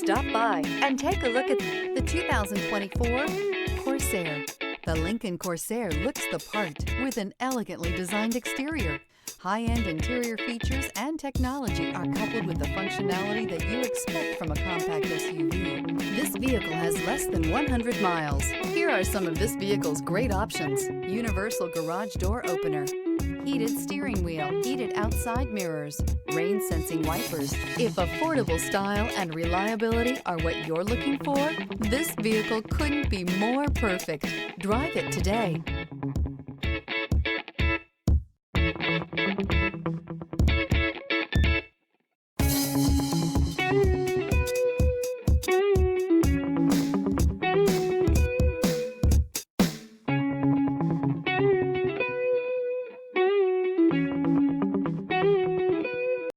Stop by and take a look at the 2024 Corsair. The Lincoln Corsair looks the part with an elegantly designed exterior. High-end interior features and technology are coupled with the functionality that you expect from a compact SUV. This vehicle has less than 100 miles. Here are some of this vehicle's great options: universal garage door opener, heated steering wheel, heated outside mirrors, rain-sensing wipers. If affordable style and reliability are what you're looking for, this vehicle couldn't be more perfect. Drive it today.